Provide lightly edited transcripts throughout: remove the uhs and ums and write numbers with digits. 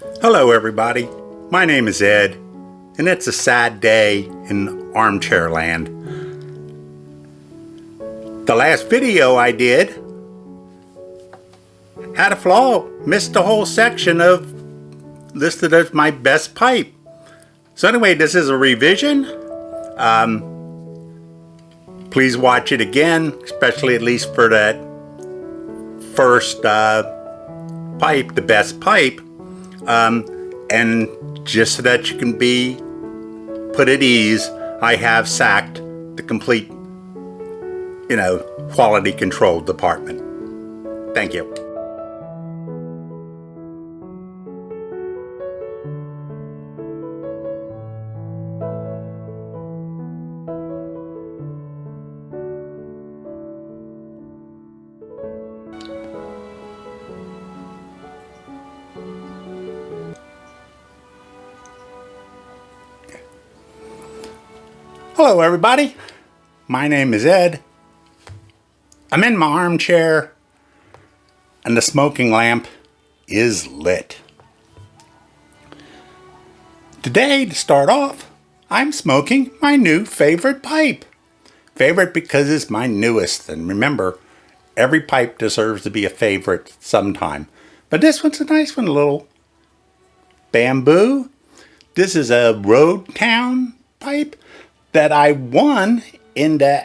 Hello everybody, my name is Ed, and it's a sad day in armchair land. The last video I did had a flaw, missed a whole section of listed as my best pipe. So anyway, this is a revision. Please watch it again, especially at least for that first pipe, the best pipe. And just so that you can be put at ease, I have sacked the complete, quality control department. Thank you. Hello everybody, my name is Ed. I'm in my armchair and the smoking lamp is lit. Today, to start off, I'm smoking my new favorite pipe. Favorite because it's my newest, and remember, every pipe deserves to be a favorite sometime. But this one's a nice one, a little bamboo. This is a Road Town pipe that I won in the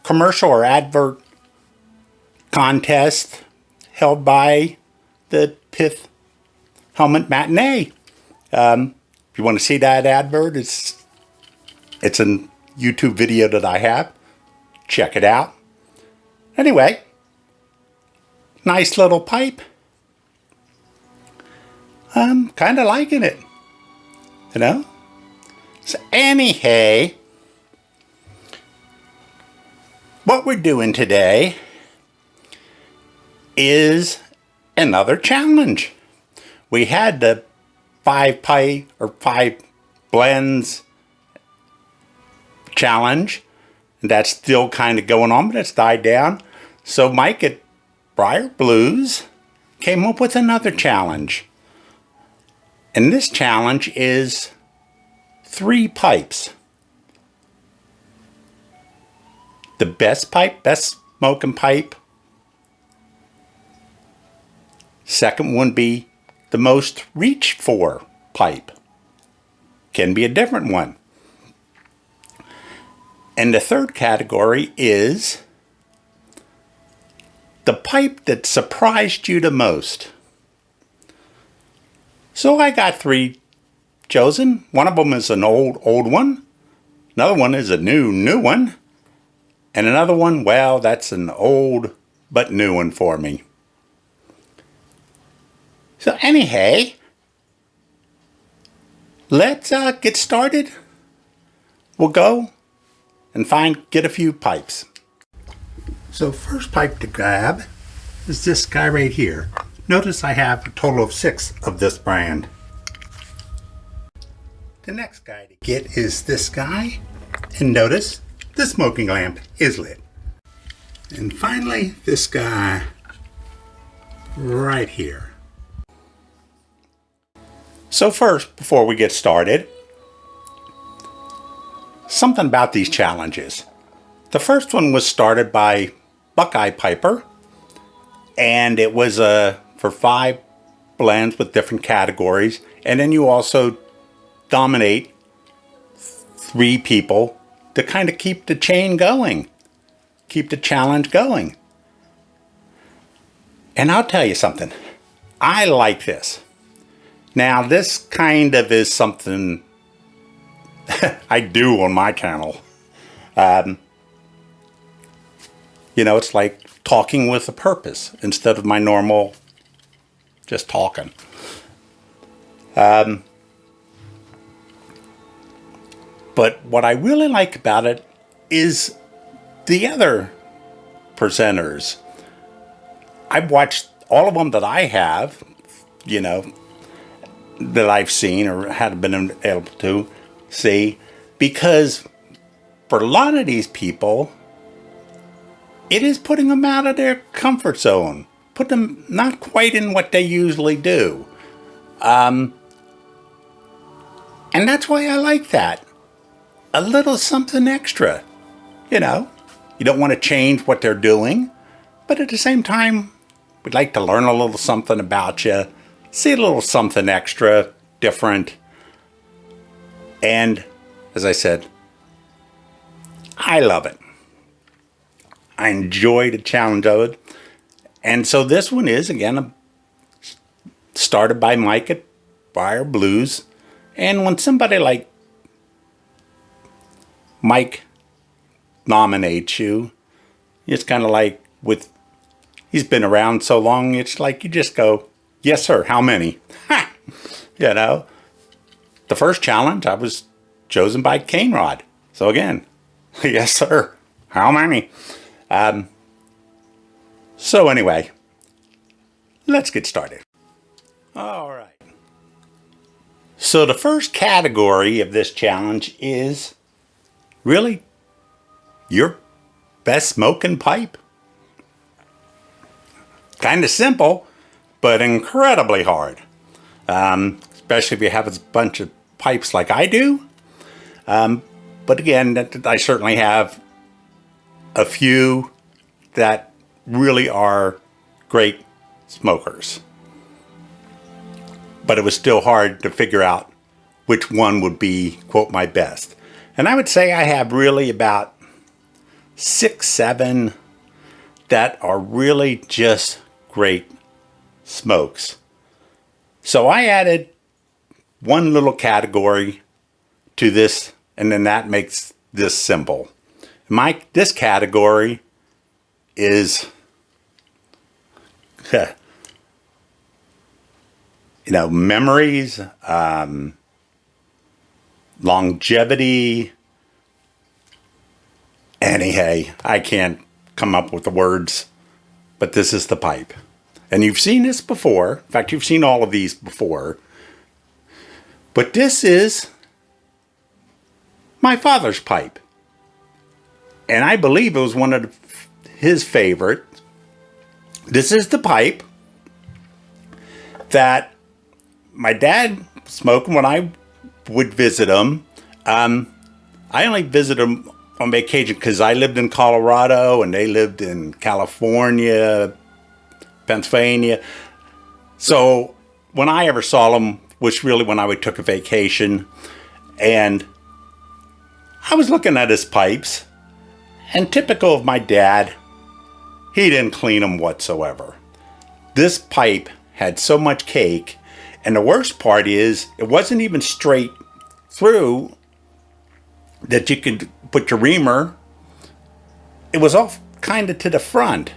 commercial or advert contest held by the Pith Helmet Matinee. If you want to see that advert, it's a YouTube video that I have. Check it out. Anyway, nice little pipe. I'm kind of liking it, So anyhow, what we're doing today is another challenge. We had the 5 blends challenge, and that's still kind of going on, but it's died down. So Mike at Briar came up with another challenge. And this challenge is 3 pipes. The best pipe, best smoking pipe. Second one be the most reached for pipe. Can be a different one. And the third category is the pipe that surprised you the most. So I got 3 chosen. One of them is an old one. Another one is a new one. And another one, well, that's an old but new one for me. So anyhow, let's get started. We'll go and get a few pipes. So first pipe to grab is this guy right here. Notice I have a total of 6 of this brand. The next guy to get is this guy, and notice the smoking lamp is lit. And finally, this guy right here. So first, before we get started, something about these challenges. The first one was started by Buckeye Piper, and it was for 5 blends with different categories, and then you also nominate 3 people to kind of keep the chain going, keep the challenge going. And I'll tell you something, I like this. Now this kind of is something I do on my channel. It's like talking with a purpose instead of my normal just talking. But what I really like about it is the other presenters. I've watched all of them that I have, that I've seen or had been able to see, because for a lot of these people, it is putting them out of their comfort zone. put them not quite in what they usually do. And that's why I like that. A little something extra. You know, you don't want to change what they're doing, but at the same time, we'd like to learn a little something about you, see a little something extra, different. And as I said, I love it. I enjoy the challenge of it. And so this one is, again, started by Mike at Briar Blues. And when somebody like Mike nominates you, it's kind of like he's been around so long, it's like you just go, yes, sir, how many? Ha! You know, the first challenge, I was chosen by Cane Rod. So again, yes, sir, how many? So anyway, let's get started. All right. So the first category of this challenge is really your best smoking pipe. Kind of simple, but incredibly hard. Especially if you have a bunch of pipes like I do. But again, I certainly have a few that really are great smokers. But it was still hard to figure out which one would be, quote, my best. And I would say I have really about 6, 7 that are really just great smokes. So I added one little category to this, and then that makes this simple. This category is, memories, longevity. Anyway, I can't come up with the words, but this is the pipe. And you've seen this before. In fact, you've seen all of these before. But this is my father's pipe. And I believe it was one of his favorites. This is the pipe that my dad smoked when I would visit him. I only visited him on vacation because I lived in Colorado and they lived in California, Pennsylvania. So when I ever saw them was really when I took a vacation. And I was looking at his pipes. And typical of my dad, he didn't clean them whatsoever. This pipe had so much cake. And the worst part is, it wasn't even straight through that you could put your reamer. It was off kind of to the front.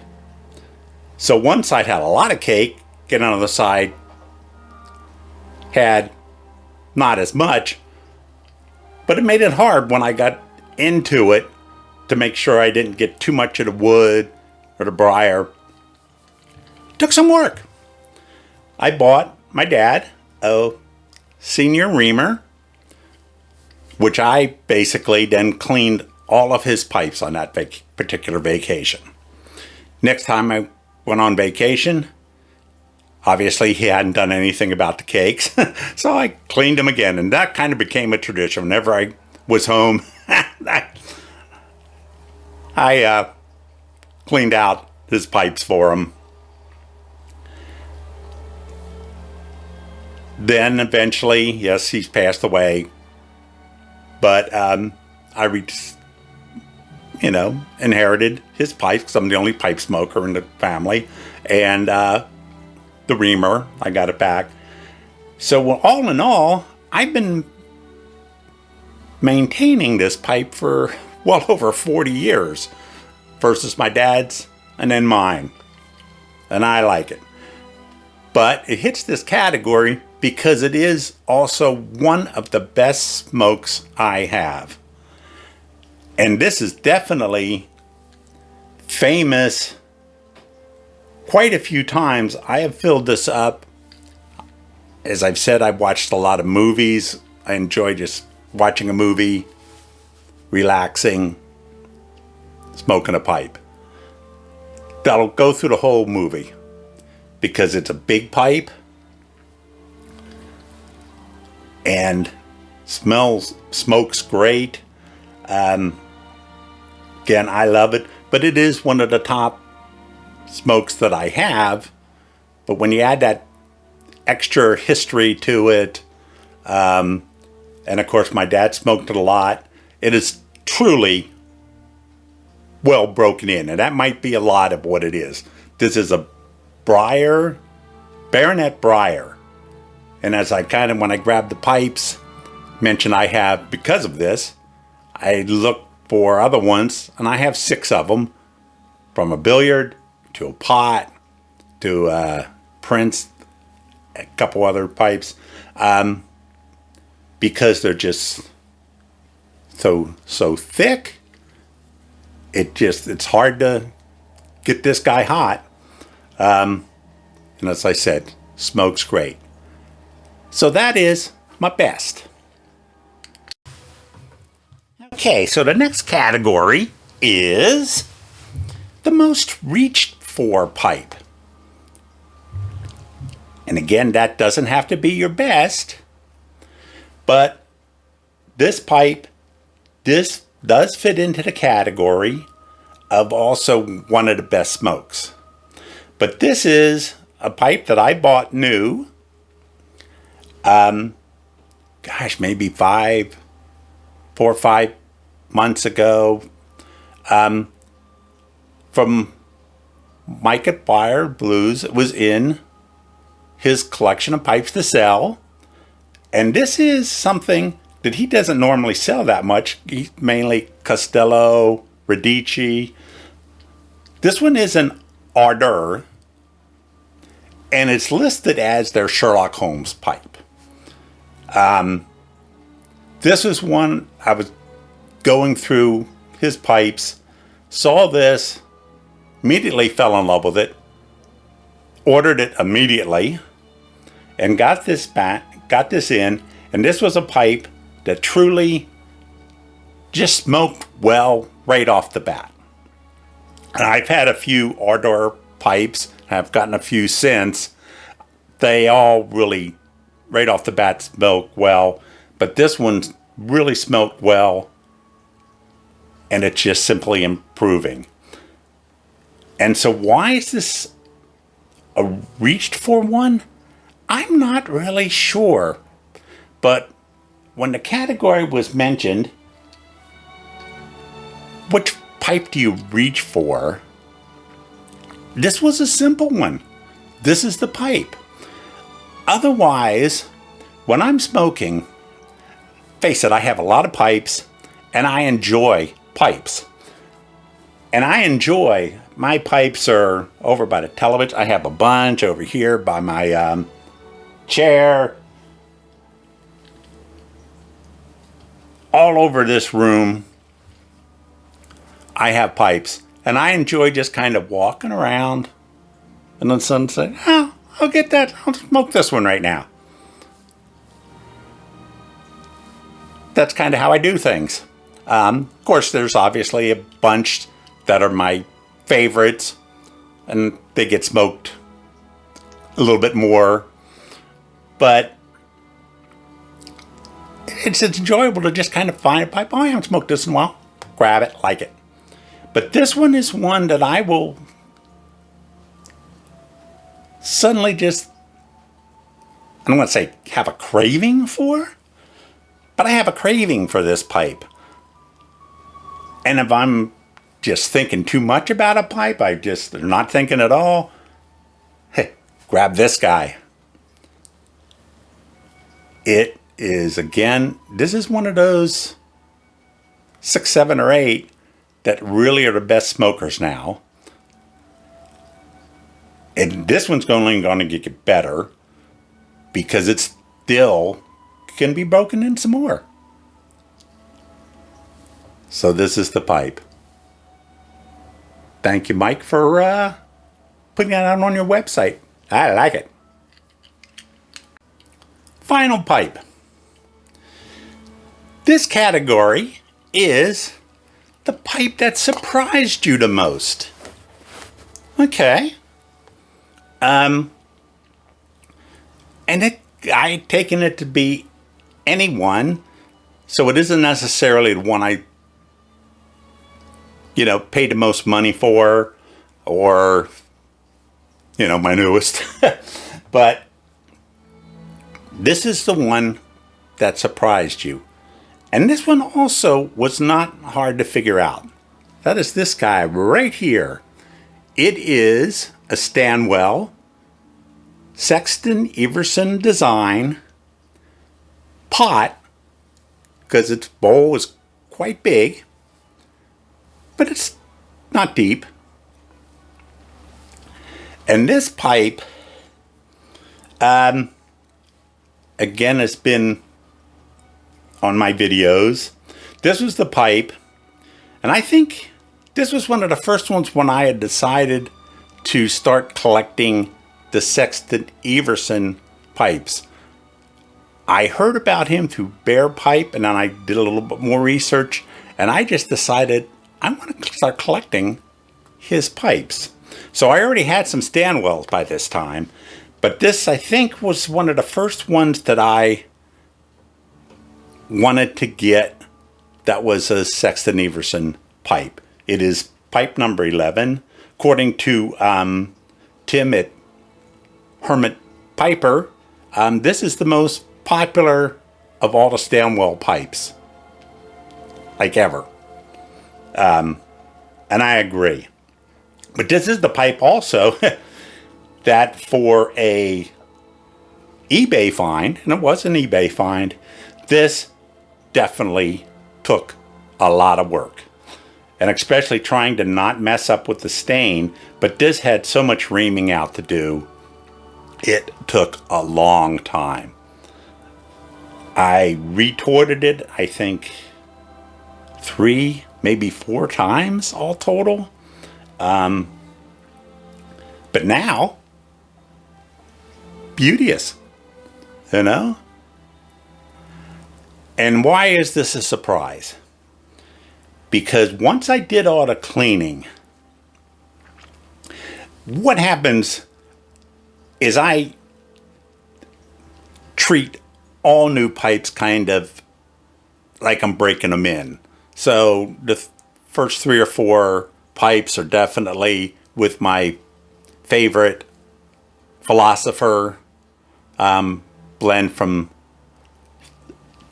So one side had a lot of cake, and on the other side had not as much. But it made it hard when I got into it to make sure I didn't get too much of the wood or the briar. Took some work. I bought my dad a senior reamer, which I basically then cleaned all of his pipes on that particular vacation. Next time I went on vacation, obviously he hadn't done anything about the cakes, so I cleaned them again, and that kind of became a tradition. Whenever I was home, I cleaned out his pipes for him. Then eventually, yes, he's passed away. But I inherited his pipes because I'm the only pipe smoker in the family. And the reamer, I got it back. So all in all, I've been maintaining this pipe for well over 40 years versus my dad's and then mine. And I like it. But it hits this category because it is also one of the best smokes I have. And this is definitely famous. Quite a few times I have filled this up. As I've said, I've watched a lot of movies. I enjoy just watching a movie, relaxing, smoking a pipe. That'll go through the whole movie. because it's a big pipe and smokes great. Again, I love it, but it is one of the top smokes that I have. But when you add that extra history to it, and of course my dad smoked it a lot, it is truly well broken in, and that might be a lot of what it is. This is a Briar, Baronet Briar. And as I when I grabbed the pipes, mentioned I have, because of this, I looked for other ones, and I have 6 of them, from a billiard to a pot to Prince, a couple other pipes, because they're just so thick. It's hard to get this guy hot. And as I said, smokes great. So that is my best. Okay, so the next category is the most reached for pipe. And again, that doesn't have to be your best, but this pipe, this does fit into the category of also one of the best smokes. But this is a pipe that I bought new, maybe 4 or 5 months ago, from Mike at Briar Blues. It was in his collection of pipes to sell. And this is something that he doesn't normally sell that much. He's mainly Costello, Radici. This one is an Ardeur, and it's listed as their Sherlock Holmes pipe. This is one I was going through his pipes, saw this, immediately fell in love with it, ordered it immediately, and got this in, and this was a pipe that truly just smoked well right off the bat. And I've had a few Ardeur pipes, and I've gotten a few since. They all really, right off the bat, smoke well, but this one really smoked well, and it's just simply improving. And so why is this a reached for one? I'm not really sure. But when the category was mentioned, which pipe do you reach for? This was a simple one. This is the pipe. Otherwise, when I'm smoking, face it, I have a lot of pipes, and I enjoy pipes. And my pipes are over by the television. I have a bunch over here by my chair. All over this room, I have pipes. And I enjoy just kind of walking around, and then someone say, oh, I'll get that. I'll smoke this one right now. That's kind of how I do things. Of course, there's obviously a bunch that are my favorites, and they get smoked a little bit more. But it's enjoyable to just kind of find a pipe. Oh, I haven't smoked this in a while. Grab it, like it. But this one is one that I will suddenly just, I don't want to say have a craving for, but I have a craving for this pipe. And if I'm just thinking too much about a pipe, I'm not thinking at all, hey, grab this guy. It is, again, this is one of those 6, 7, or 8 that really are the best smokers now. And this one's only going to get better because it still can be broken in some more. So this is the pipe. Thank you, Mike, for putting that out on your website. I like it. Final pipe. This category is the pipe that surprised you the most. Okay. And I taken it to be any one, so it isn't necessarily the one I, paid the most money for, or, my newest. But this is the one that surprised you. And this one also was not hard to figure out. That is this guy right here. It is a Stanwell Sexton Everson design pot, because its bowl is quite big, but it's not deep. And this pipe, again, has been on my videos. This was the pipe, and I think this was one of the first ones when I had decided to start collecting the Sexton Everson pipes. I heard about him through Bear Pipe, and then I did a little bit more research, and I just decided I want to start collecting his pipes. So I already had some Stanwells by this time, but this, I think, was one of the first ones that I wanted to get that was a Sexton Everson pipe. It is pipe number 11. According to Tim at Hermit Piper, this is the most popular of all the Stanwell pipes, like ever. And I agree. But this is the pipe also that for a eBay find, and it was an eBay find, this definitely took a lot of work. And especially trying to not mess up with the stain, but this had so much reaming out to do, it took a long time. I retorted it, I think, 3, maybe 4 times all total. But now, beauteous, And why is this a surprise? Because once I did all the cleaning, what happens is I treat all new pipes kind of like I'm breaking them in. So the first 3 or 4 pipes are definitely with my favorite Philosopher blend from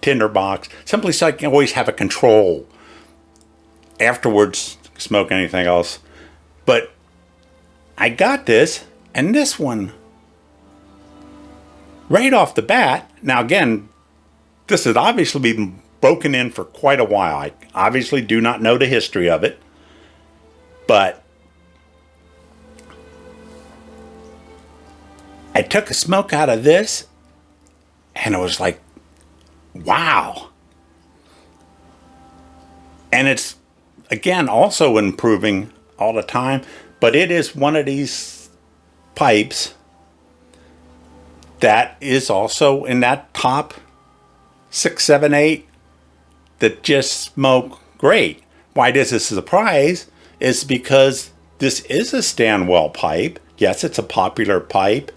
Tinderbox, simply so I can always have a control afterwards, smoke anything else. But I got this, and this one, right off the bat, now again, this has obviously been broken in for quite a while. I obviously do not know the history of it, but I took a smoke out of this, and it was like, wow. And it's, again, also improving all the time, but it is one of these pipes that is also in that top 6, 7, 8 that just smoke great. Why this is a surprise is because this is a Stanwell pipe. Yes, it's a popular pipe,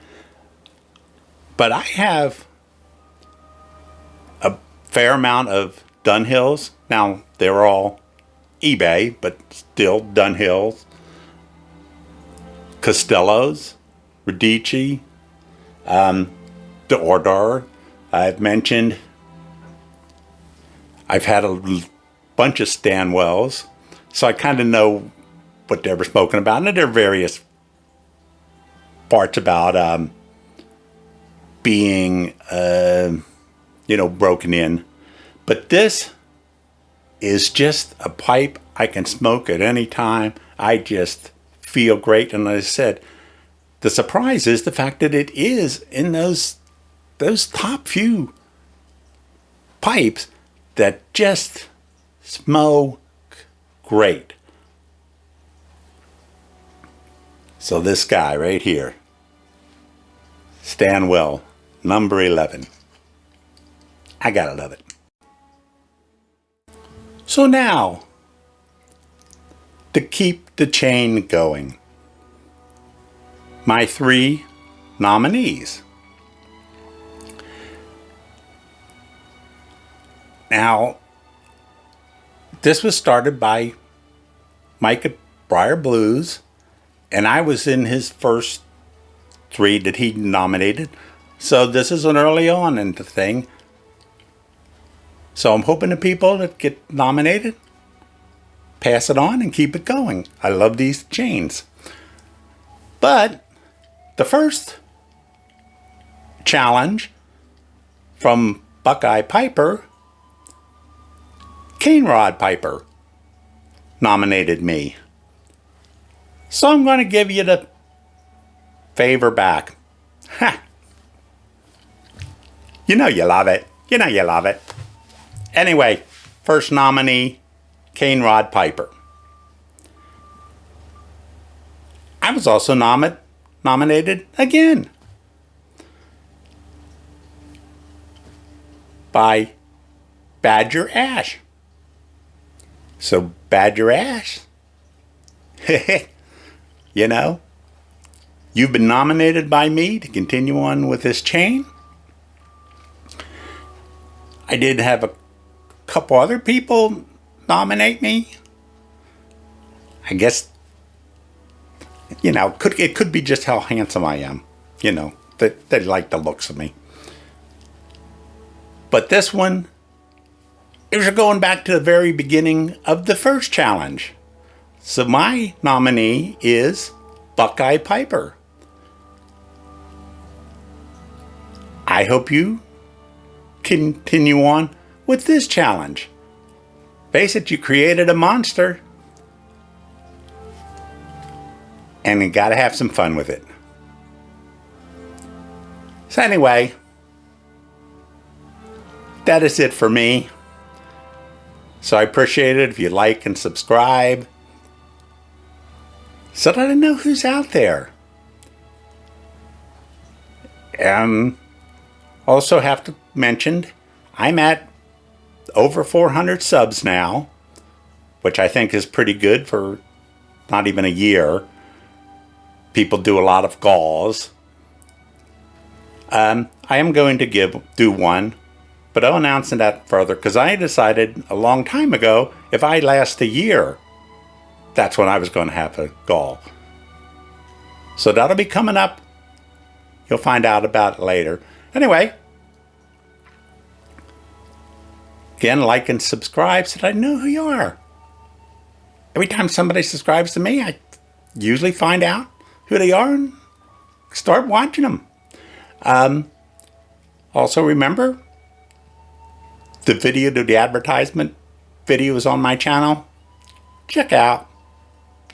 but I have a fair amount of Dunhills. Now, they're all eBay, but still Dunhills, Costellos, Radici, the Ordar. I've mentioned. I've had a bunch of Stanwells, so I kind of know what they were spoken about, and there are various parts about being, broken in. But this is just a pipe I can smoke at any time. I just feel great, and as I said, the surprise is the fact that it is in those top few pipes that just smoke great. So this guy right here, Stanwell, number 11. I gotta love it. So now, to keep the chain going, my 3 nominees. Now, this was started by Mike at Briar Blues, and I was in his first 3 that he nominated. So this is an early on in the thing. So I'm hoping the people that get nominated pass it on and keep it going. I love these chains. But the first challenge from Buckeye Piper, Cane Rod Piper nominated me. So I'm going to give you the favor back. Ha! You know you love it. You know you love it. Anyway, first nominee, Cane Rod Piper. I was also nominated again by Badger Ash. So Badger Ash, you know, you've been nominated by me to continue on with this chain. I did have a couple other people nominate me. I guess, you know, it could be just how handsome I am. You know, they like the looks of me. But this one, it was going back to the very beginning of the first challenge. So my nominee is Buckeye Piper. I hope you continue on with this challenge. Face it, you created a monster. And you gotta have some fun with it. So anyway, that is it for me. So I appreciate it if you like and subscribe, so that I know who's out there. Also have to mention, I'm at over 400 subs now, which I think is pretty good for not even a year. People do a lot of galls. I am going to do one, but I'll announce that further, because I decided a long time ago, if I last a year, that's when I was going to have a gall. So that'll be coming up. You'll find out about it later. Anyway, again, like and subscribe so that I know who you are. Every time somebody subscribes to me, I usually find out who they are and start watching them. Also remember, the advertisement videos on my channel, check out.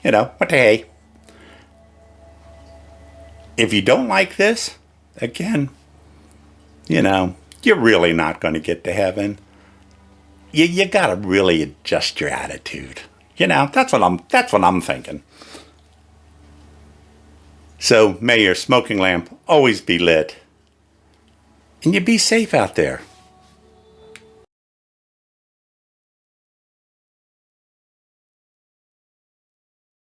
You know, what the hey. If you don't like this, again, you know, you're really not going to get to heaven. You got to really adjust your attitude. You know, that's what I'm thinking. So may your smoking lamp always be lit, and you be safe out there.